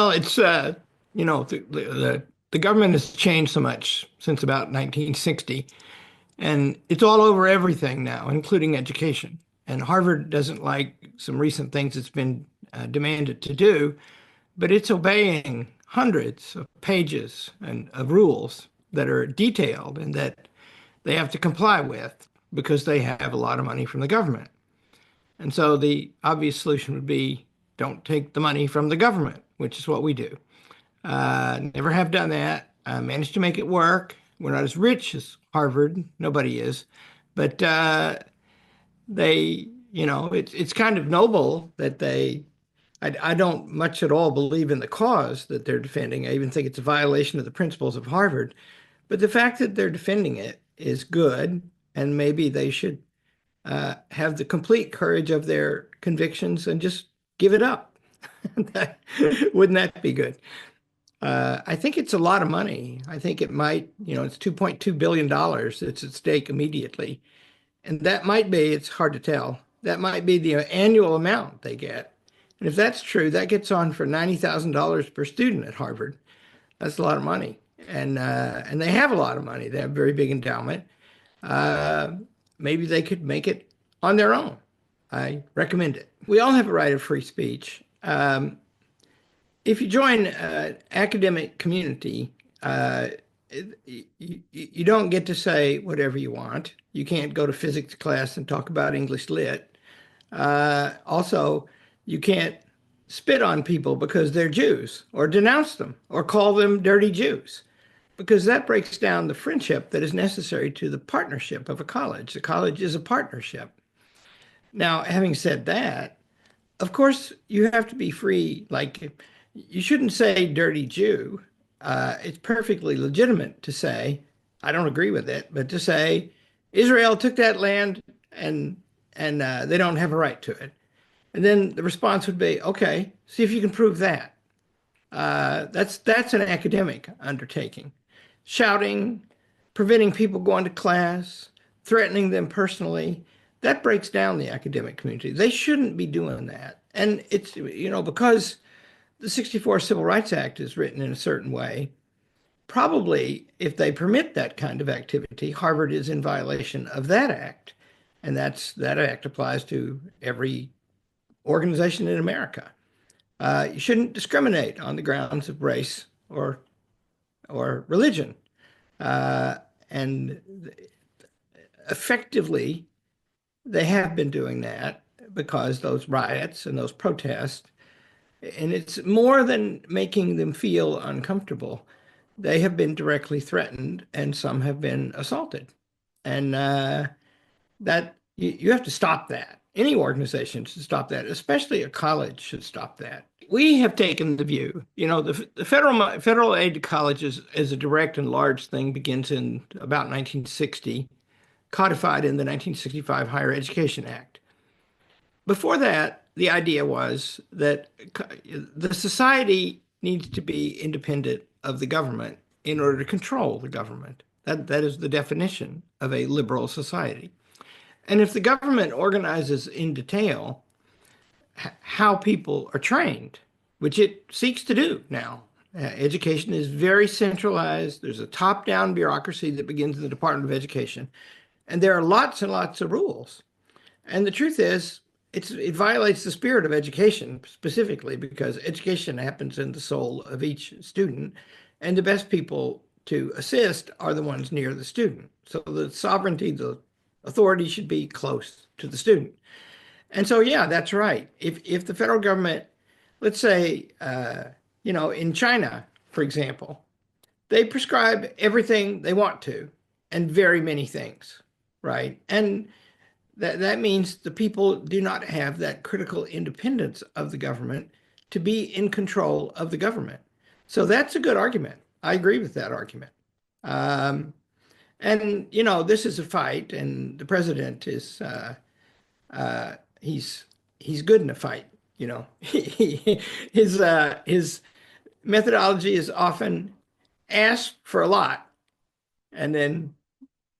Well, it's the government has changed so much since about 1960, and it's all over everything now, including education. And Harvard doesn't like some recent things it's been demanded to do, but it's obeying hundreds of pages and of rules that are detailed and that they have to comply with because they have a lot of money from the government. And so the obvious solution would be don't take the money from the government, which is what we do. Never have done that. I managed to make it work. We're not as rich as Harvard. Nobody is. But it's kind of noble that I don't much at all believe in the cause that they're defending. I even think it's a violation of the principles of Harvard. But the fact that they're defending it is good, and maybe they should have the complete courage of their convictions and just give it up. Wouldn't that be good? I think it's a lot of money. I think it might, it's $2.2 billion that's at stake immediately. And that might be, it's hard to tell, that might be the annual amount they get. And if that's true, that gets on for $90,000 per student at Harvard. That's a lot of money. And they have a lot of money. They have a very big endowment. Uh, Maybe they could make it on their own. I recommend it. We all have a right of free speech. If you join an academic community, you don't get to say whatever you want. You can't go to physics class and talk about English lit. Also, you can't spit on people because they're Jews or denounce them or call them dirty Jews because that breaks down the friendship that is necessary to the partnership of a college. The college is a partnership. Now, having said that, of course, you have to be free. Like, you shouldn't say dirty Jew. It's perfectly legitimate to say, I don't agree with it, but to say Israel took that land and they don't have a right to it. And then the response would be, okay, see if you can prove that. That's an academic undertaking. Shouting, preventing people going to class, threatening them personally, that breaks down the academic community. They shouldn't be doing that. And it's, because the 64 Civil Rights Act is written in a certain way, probably if they permit that kind of activity, Harvard is in violation of that act. And that act applies to every organization in America. You shouldn't discriminate on the grounds of race or religion. And effectively, they have been doing that because those riots and those protests, and it's more than making them feel uncomfortable. They have been directly threatened, and some have been assaulted. And that you have to stop that. Any organization should stop that, especially a college should stop that. We have taken the view, the federal aid to colleges as a direct and large thing begins in about 1960, codified in the 1965 Higher Education Act. Before that, the idea was that the society needs to be independent of the government in order to control the government. That is the definition of a liberal society. And if the government organizes in detail how people are trained, which it seeks to do now, education is very centralized. There's a top-down bureaucracy that begins in the Department of Education, and there are lots and lots of rules. And the truth is, it violates the spirit of education specifically because education happens in the soul of each student, and the best people to assist are the ones near the student. So the sovereignty, the authority should be close to the student. And so, yeah, that's right. If the federal government, let's say, in China, for example, they prescribe everything they want to and very many things, right? And that means the people do not have that critical independence of the government to be in control of the government. So that's a good argument. I agree with that argument. Um, this is a fight, and the president is uh, he's good in a fight. His methodology is often ask for a lot and then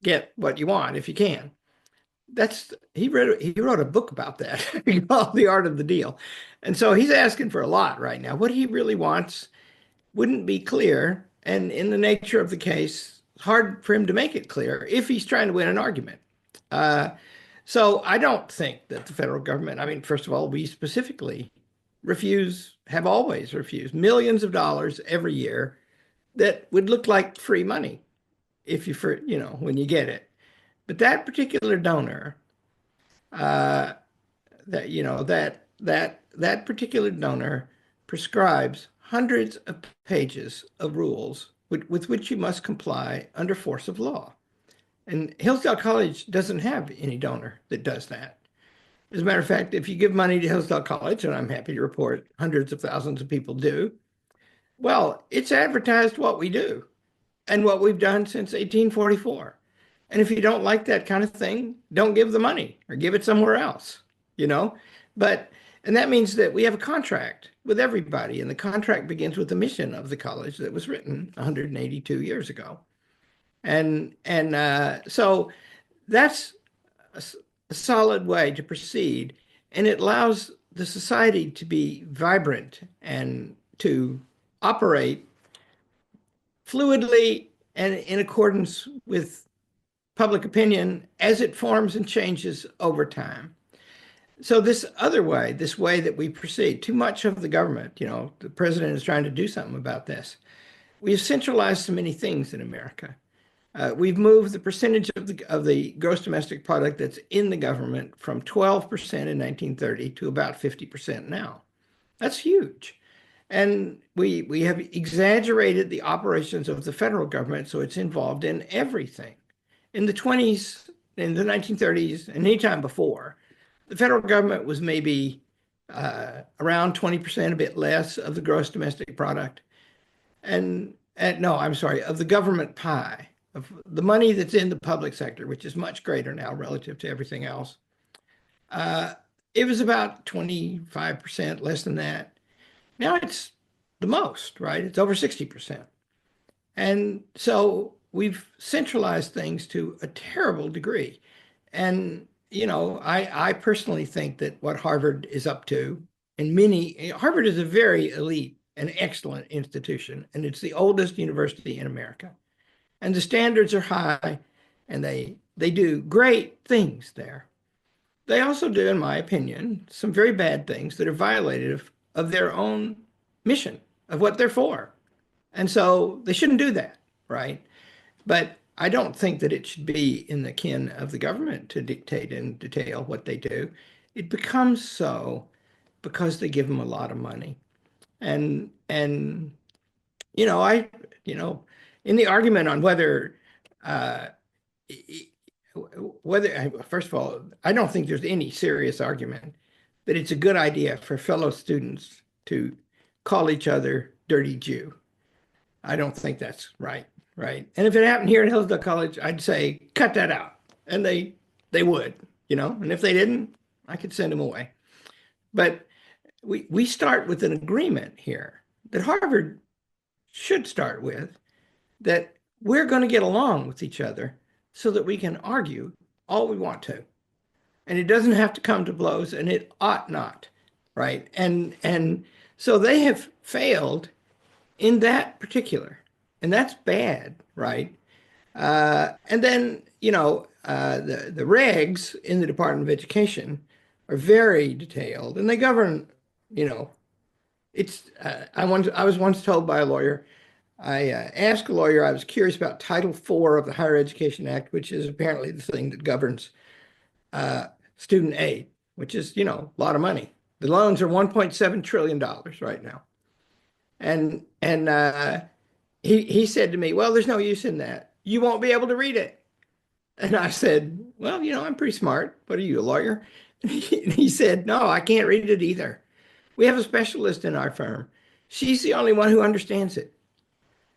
get what you want if you can. he wrote a book about that called The Art of the Deal. And so he's asking for a lot right now. What he really wants wouldn't be clear, and in the nature of the case, it's hard for him to make it clear if he's trying to win an argument. Uh, so I don't think that the federal government, I mean, first of all, we specifically have always refused millions of dollars every year that would look like free money if when you get it. But that particular donor, uh, that particular donor prescribes hundreds of pages of rules with which you must comply under force of law. And Hillsdale College doesn't have any donor that does that. As a matter of fact, if you give money to Hillsdale College, and I'm happy to report hundreds of thousands of people do, well, it's advertised what we do and what we've done since 1844. And if you don't like that kind of thing, don't give the money or give it somewhere else, you know? But, and that means that we have a contract with everybody, and the contract begins with the mission of the college that was written 182 years ago. So that's a solid way to proceed, and it allows the society to be vibrant and to operate fluidly and in accordance with public opinion as it forms and changes over time. So this other way, this way that we proceed, too much of the government, the president is trying to do something about this. We've centralized so many things in America. We've moved the percentage of the gross domestic product that's in the government from 12% in 1930 to about 50% now. That's huge. And we have exaggerated the operations of the federal government, so it's involved in everything. In the 20s, in the 1930s, and any time before, the federal government was maybe around 20%, a bit less of the gross domestic product. No, I'm sorry, of the government pie, of the money that's in the public sector, which is much greater now relative to everything else. It was about 25%, less than that. Now it's the most, right? It's over 60%. And so we've centralized things to a terrible degree. And, I personally think that what Harvard is up to, Harvard is a very elite and excellent institution, and it's the oldest university in America. And the standards are high, and they do great things there. They also do, in my opinion, some very bad things that are violative of their own mission, of what they're for. And so they shouldn't do that, right? But I don't think that it should be in the ken of the government to dictate in detail what they do. It becomes so because they give them a lot of money. And in the argument on first of all, I don't think there's any serious argument that it's a good idea for fellow students to call each other dirty Jew. I don't think that's right. And if it happened here at Hillsdale College, I'd say, cut that out. And they would, and if they didn't, I could send them away. But we start with an agreement here that Harvard should start with, that we're going to get along with each other so that we can argue all we want to. And it doesn't have to come to blows, and it ought not, right? And so they have failed in that particular, and that's bad, right? And then, the regs in the Department of Education are very detailed, and they govern, I was once told by a lawyer, I asked a lawyer, I was curious about Title IV of the Higher Education Act, which is apparently the thing that governs student aid, which is, a lot of money. The loans are $1.7 trillion right now. And he said to me, well, there's no use in that. You won't be able to read it. And I said, well, I'm pretty smart. What are you, a lawyer? And he said, no, I can't read it either. We have a specialist in our firm. She's the only one who understands it.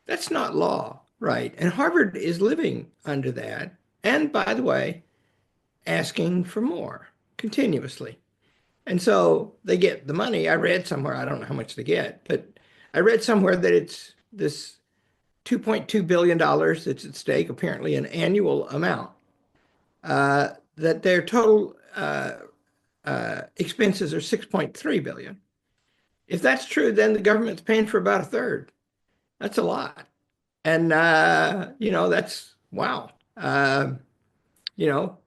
That's not law, right? And Harvard is living under that. And by the way, asking for more continuously. And so they get the money. I read somewhere, I don't know how much they get, but I read somewhere that it's this $2.2 billion that's at stake, apparently an annual amount. that their total expenses are 6.3 billion. If that's true, then the government's paying for about a third. That's a lot. And that's wow. You know,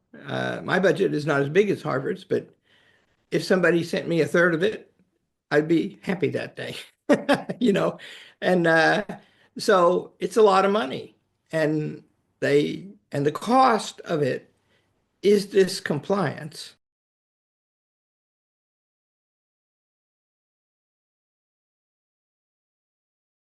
my budget is not as big as Harvard's, but if somebody sent me a third of it, I'd be happy that day. you know, and so it's a lot of money, and the cost of it is this compliance.